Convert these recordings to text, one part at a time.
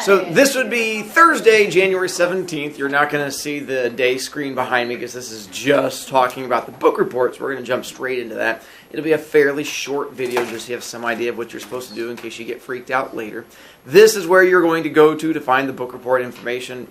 So this would be Thursday, January 17th. You're not going to see the day screen behind me because this is just talking about the book reports. We're going to jump straight into that. It'll be a fairly short video just so you have some idea of what you're supposed to do in case you get freaked out later. This is where you're going to go to find the book report information,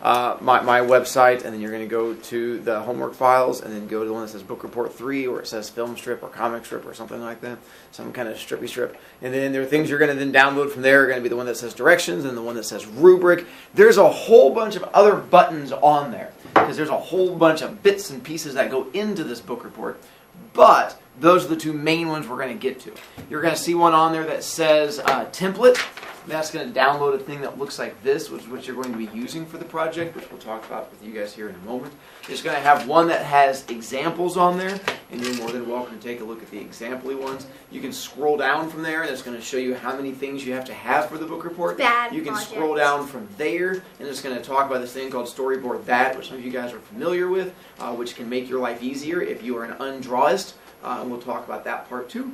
my website, and then you're going to go to the homework files and then go to the one that says book report 3 or it says film strip or comic strip or something like that, some kind of strippy strip. And then there are things you're going to then download from there. Are going to be the one that says directions and the one that says rubric. There's a whole bunch of other buttons on there because there's a whole bunch of bits and pieces that go into this book report. But those are the two main ones we're going to get to. You're going to see one on there that says template. That's going to download a thing that looks like this, which is what you're going to be using for the project, which we'll talk about with you guys here in a moment. It's going to have one that has examples on there, and you're more than welcome to take a look at the example-y ones. You can scroll down from there, and it's going to show you how many things you have to have for the book report. You can scroll down from there, and it's going to talk about this thing called Storyboard That, which some of you guys are familiar with, which can make your life easier if you are an undrawist. And we'll talk about that part too.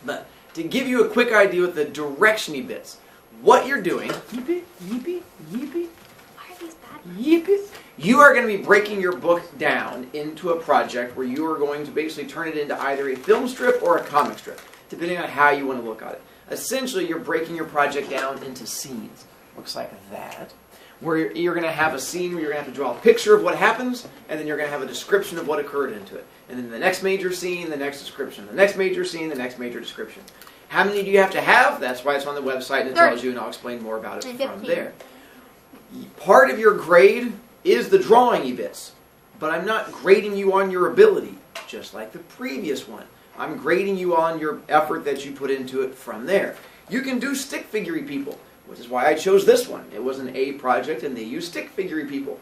But to give you a quick idea with the direction-y bits, what you're doing, yippee, yippee, yippee, Why are these bad? yippee, you are going to be breaking your book down into a project where you are going to basically turn it into either a film strip or a comic strip, depending on how you want to look at it. Essentially, you're breaking your project down into scenes. Looks like that. Where you're going to have a scene where you're going to have to draw a picture of what happens, and then you're going to have a description of what occurred into it. And then the next major scene, the next description. The next major scene, the next major description. How many do you have to have? That's why it's on the website and it tells you, and I'll explain more about it from there. Part of your grade is the drawing-y bits, but I'm not grading you on your ability, just like the previous one. I'm grading you on your effort that you put into it from there. You can do stick figure-y people, which is why I chose this one. It was an A project, and they use stick figure-y people.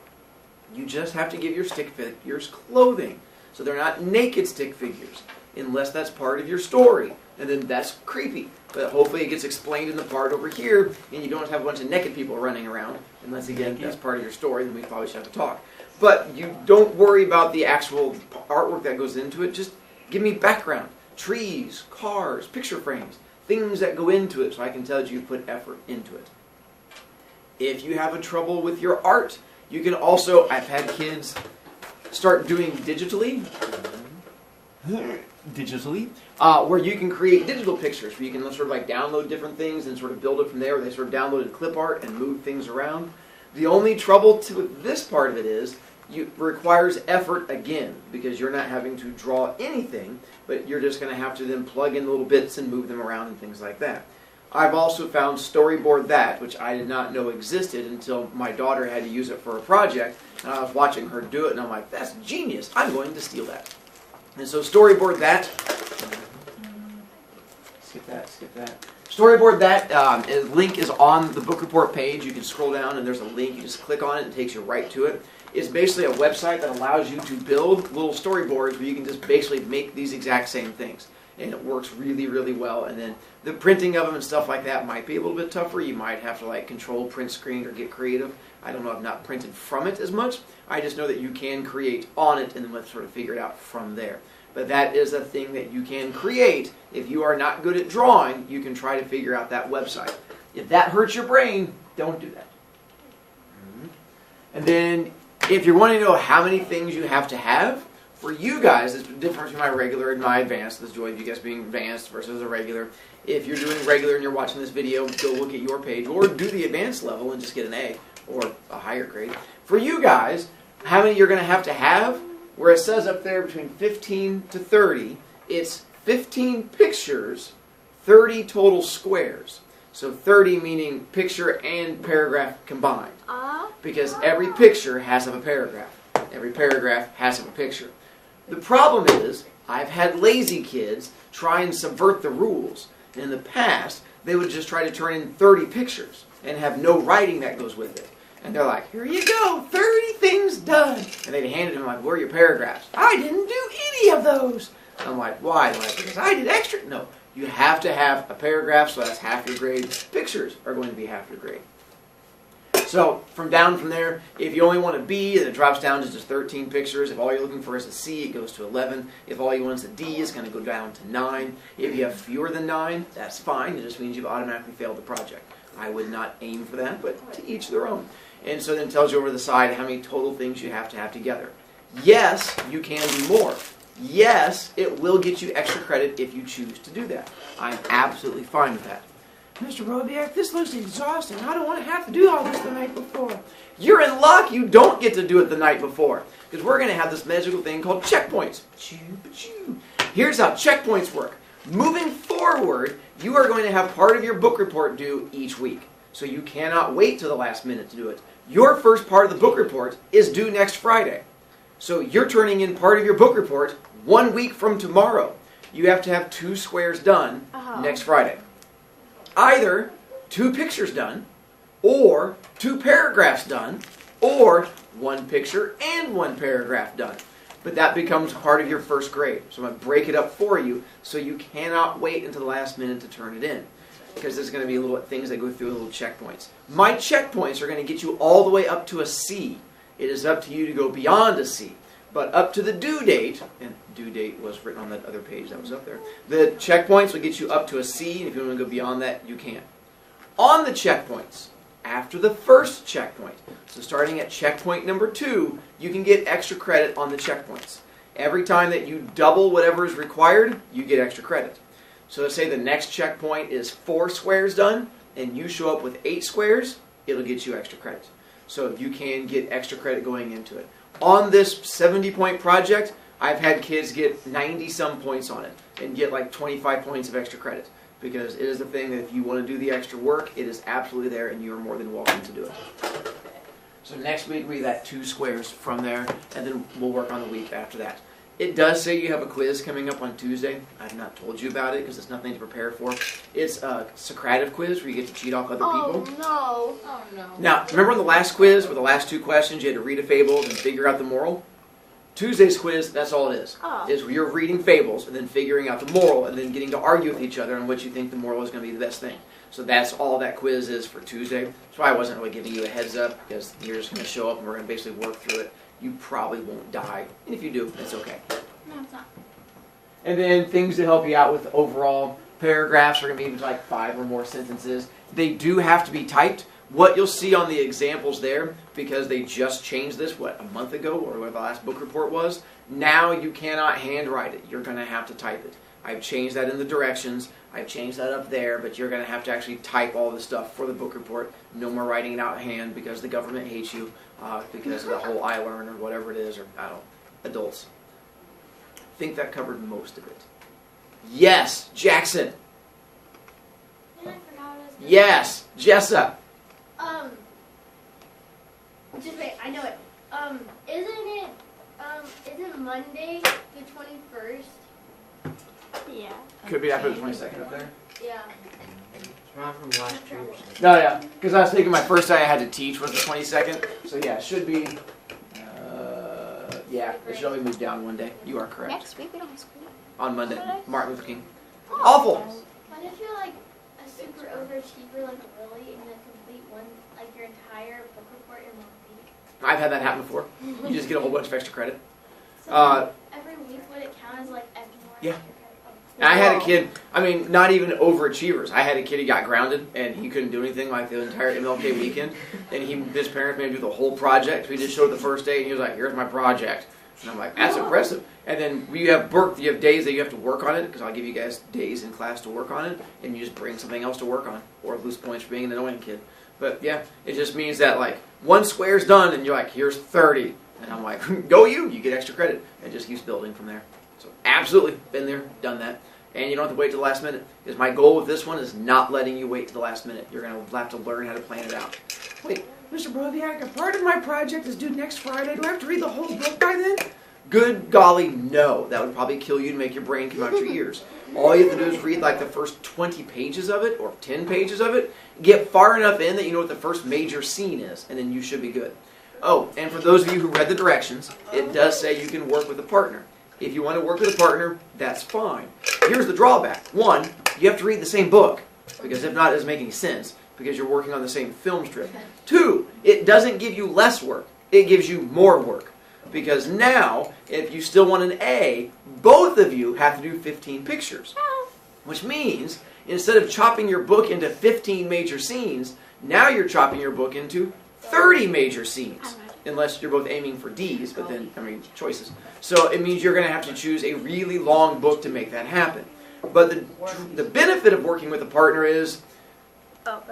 You just have to give your stick figures clothing, so they're not naked stick figures, unless that's part of your story. And then that's creepy. But hopefully it gets explained in the part over here, and you don't have a bunch of naked people running around, unless, again, that's part of your story, then we probably should have to talk. But you don't worry about the actual artwork that goes into it. Just give me background. Trees, cars, picture frames, things that go into it so I can tell you put effort into it. If you have a trouble with your art, you can also, I've had kids start doing digitally, where you can create digital pictures, where you can sort of like download different things and sort of build it from there, where they sort of downloaded clip art and move things around. The only trouble to this part of it is, it requires effort again, because you're not having to draw anything, but you're just going to have to then plug in little bits and move them around and things like that. I've also found Storyboard That, which I did not know existed until my daughter had to use it for a project, and I was watching her do it, and I'm like, that's genius, I'm going to steal that. And so Storyboard That, skip that. Storyboard That, link is on the book report page. You can scroll down and there's a link, you just click on it and it takes you right to it. It's basically a website that allows you to build little storyboards where you can just basically make these exact same things. And it works really, really well. And then the printing of them and stuff like that might be a little bit tougher. You might have to like control print screen or get creative. I don't know, I've not printed from it as much. I just know that you can create on it and then let's sort of figure it out from there. But that is a thing that you can create. If you are not good at drawing, you can try to figure out that website. If that hurts your brain, don't do that. And then if you're wanting to know how many things you have to have, for you guys, it's the difference between my regular and my advanced. The joy of you guys being advanced versus a regular. If you're doing regular and you're watching this video, go look at your page or do the advanced level and just get an A or a higher grade. For you guys, how many you're going to have, where it says up there between 15 to 30, it's 15 pictures, 30 total squares. So 30 meaning picture and paragraph combined. Because every picture has a paragraph. Every paragraph has a picture. The problem is, I've had lazy kids try and subvert the rules. In the past, they would just try to turn in 30 pictures and have no writing that goes with it. And they're like, here you go, 30 things done. And they'd hand it to them like, where are your paragraphs? I didn't do any of those. And I'm like, why? They're like, because I did extra. No, you have to have a paragraph, so that's half your grade. Pictures are going to be half your grade. So from there, if you only want a B, then it drops down to just 13 pictures. If all you're looking for is a C, it goes to 11. If all you want is a D, it's going to go down to 9. If you have fewer than 9, that's fine. It just means you've automatically failed the project. I would not aim for that, but to each their own. And so then it tells you over the side how many total things you have to have together. Yes, you can do more. Yes, it will get you extra credit if you choose to do that. I'm absolutely fine with that. Mr. Brovicast, this looks exhausting. I don't want to have to do all this the night before. You're in luck. You don't get to do it the night before. Because we're going to have this magical thing called checkpoints. Here's how checkpoints work. Moving forward, you are going to have part of your book report due each week. So you cannot wait till the last minute to do it. Your first part of the book report is due next Friday. So you're turning in part of your book report 1 week from tomorrow. You have to have 2 squares done next Friday. Either 2 pictures done, or 2 paragraphs done, or 1 picture and 1 paragraph done. But that becomes part of your first grade. So I'm going to break it up for you so you cannot wait until the last minute to turn it in. Because there's going to be little things that go through little checkpoints. My checkpoints are going to get you all the way up to a C. It is up to you to go beyond a C. But up to the due date, and due date was written on that other page that was up there, the checkpoints will get you up to a C, and if you want to go beyond that, you can. On the checkpoints, after the first checkpoint, so starting at checkpoint number 2, you can get extra credit on the checkpoints. Every time that you double whatever is required, you get extra credit. So let's say the next checkpoint is 4 squares done, and you show up with 8 squares, it'll get you extra credit. So you can get extra credit going into it. On this 70-point project, I've had kids get 90-some points on it and get like 25 points of extra credit. Because it is the thing that if you want to do the extra work, it is absolutely there and you are more than welcome to do it. So next week we got 2 squares from there, and then we'll work on the week after that. It does say you have a quiz coming up on Tuesday. I've not told you about it because it's nothing to prepare for. It's a Socrative quiz where you get to cheat off other people. Oh, no. Oh, no. Now, remember on the last quiz where the last 2 questions you had to read a fable and figure out the moral? Tuesday's quiz, that's all it is. Is where you're reading fables and then figuring out the moral and then getting to argue with each other on what you think the moral is going to be the best thing. So that's all that quiz is for Tuesday. That's why I wasn't really giving you a heads up because you're just going to show up and we're going to basically work through it. You probably won't die. And if you do, it's okay. No, it's not. And then things to help you out with overall paragraphs are going to be like 5 or more sentences. They do have to be typed. What you'll see on the examples there, because they just changed this, a month ago, or whatever the last book report was, now you cannot handwrite it. You're going to have to type it. I've changed that in the directions. I've changed that up there, but you're going to have to actually type all the stuff for the book report. No more writing it out hand because the government hates you because of the whole iLearn or whatever it is, or I don't know, adults. I think that covered most of it. Yes, Jackson. Yeah, I forgot what I was gonna Yes, Jessa. Just wait, I know it. Isn't Monday the 21st? Yeah. Could be after the 22nd up there. Yeah. It's not from last year. No, yeah, because I was thinking my first day I had to teach was the 22nd. So yeah, it should be. Yeah, it should only move down one day. You are correct. Next week we don't have school. On Monday, Martin Luther King. Awful. What if you're like a super overachiever like Lily and you complete like your entire book report in 1 week? I've had that happen before. You just get a whole bunch of extra credit. So every week would it count as like extra more? Yeah. Extra credit? And I had a kid, not even overachievers. I had a kid who got grounded and he couldn't do anything like the entire MLK weekend. And his parents made him do the whole project. We just showed the first day and he was like, here's my project. And I'm like, that's impressive. And then you have days that you have to work on it, because I'll give you guys days in class to work on it, and you just bring something else to work on, or lose points for being an annoying kid. But yeah, it just means that like 1 square's done and you're like, here's 30. And I'm like, go you get extra credit. And it just keeps building from there. So absolutely, been there, done that. And you don't have to wait till the last minute. Because my goal with this one is not letting you wait till the last minute. You're going to have to learn how to plan it out. Wait, Mr. Brovicast, a part of my project is due next Friday. Do I have to read the whole book by then? Good golly, no. That would probably kill you and make your brain come out your ears. All you have to do is read like the first 20 pages of it, or 10 pages of it. Get far enough in that you know what the first major scene is, and then you should be good. Oh, and for those of you who read the directions, it does say you can work with a partner. If you want to work with a partner, that's fine. Here's the drawback. 1, you have to read the same book, because if not, it doesn't make any sense, because you're working on the same film strip. 2, it doesn't give you less work. It gives you more work. Because now, if you still want an A, both of you have to do 15 pictures. Which means Instead of chopping your book into 15 major scenes, now you're chopping your book into 30 major scenes. Unless you're both aiming for D's, but then, choices. So it means you're going to have to choose a really long book to make that happen. But the benefit of working with a partner is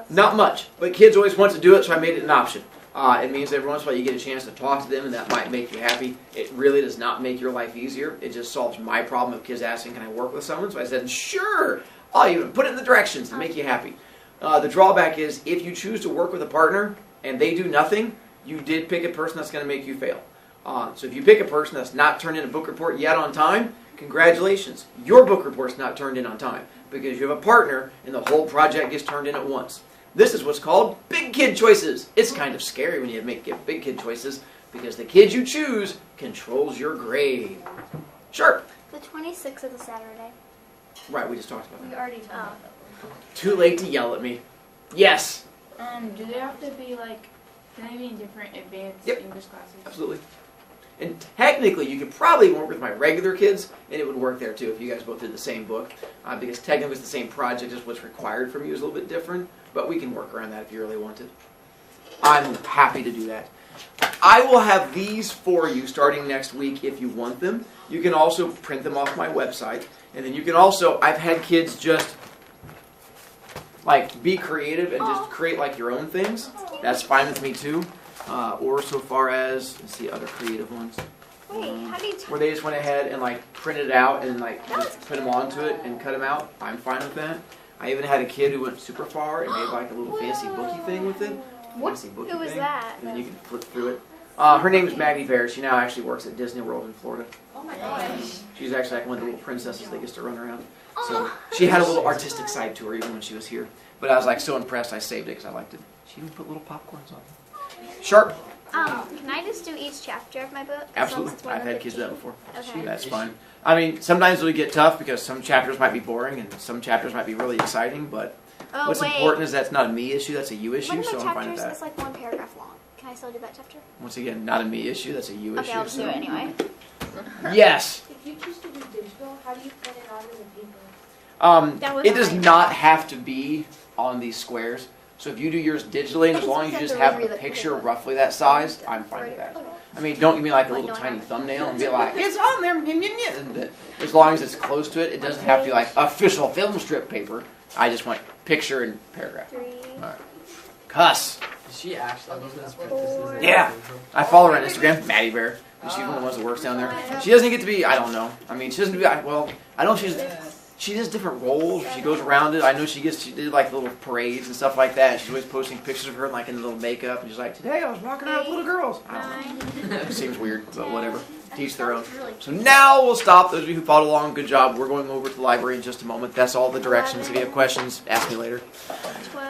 not much. But kids always want to do it, so I made it an option. It means every once in a while you get a chance to talk to them, and that might make you happy. It really does not make your life easier. It just solves my problem of kids asking, can I work with someone? So I said, sure. I'll even put it in the directions to make you happy. The drawback is if you choose to work with a partner and they do nothing, you did pick a person that's going to make you fail. So if you pick a person that's not turned in a book report yet on time, congratulations. Your book report's not turned in on time because you have a partner and the whole project gets turned in at once. This is what's called big kid choices. It's kind of scary when you get big kid choices because the kid you choose controls your grade. Sharp. The 26th is a Saturday. Right, we just talked about We that. already talked about that. Too late to yell at me. Yes. Do they have to be can they be in different advanced Yep. English classes? Absolutely. And technically, you could probably work with my regular kids, and it would work there too if you guys both did the same book. Because technically it's the same project, just what's required from you is a little bit different. But we can work around that if you really want to. I'm happy to do that. I will have these for you starting next week if you want them. You can also print them off my website. And then you can also, I've had kids just be creative and just create your own things. That's fine with me too. Or so far as, let's see other creative ones. Wait, how do you Where they just went ahead and printed it out and just put them onto it and cut them out. I'm fine with that. I even had a kid who went super far and made a little fancy booky thing with it. Fancy booky Who was thing. that? And then you can flip through it. Her name is Maggie Bear. She now actually works at Disney World in Florida. Oh my gosh. She's actually one of the little princesses that gets to run around. So she had a little artistic side to her even when she was here. But I was so impressed I saved it because I liked it. She even put little popcorns on it. Sharp. Can I just do each chapter of my book? As long as Absolutely. it's more I've than had kids do that 15? before. Okay. That's fine. Sometimes it'll get tough because some chapters might be boring and some chapters might be really exciting, but what's important is that's not a me issue, that's a you issue, One of my so I'm fine with chapters that. is one paragraph long. Can I still do that chapter? Once again, not a me issue, that's a you issue. Okay, I'll just do it anyway. Yes. If you choose to do digital, how do you print it out as a paper? That was It does mine. not have to be on these squares. So if you do yours digitally, and as long as you just have a picture roughly that size, I'm fine with that. Don't give me a little tiny thumbnail and be it's on there. And as long as it's close to it, it doesn't have to be official film strip paper. I just want picture and paragraph. 3. All right. Cuss. Is she actually doing this? Yeah. I follow her on Instagram, Maddie Bear. She's one of the ones that works down there. She doesn't get to be, I don't know. She doesn't be, I know she does different roles. She goes around it. I know she did little parades and stuff like that. She's always posting pictures of her in a little makeup. And she's today I was walking around with little girls. I don't know. It seems weird, but whatever. Teach their own. So now we'll stop. Those of you who followed along, good job. We're going over to the library in just a moment. That's all the directions. If you have questions, ask me later. 12.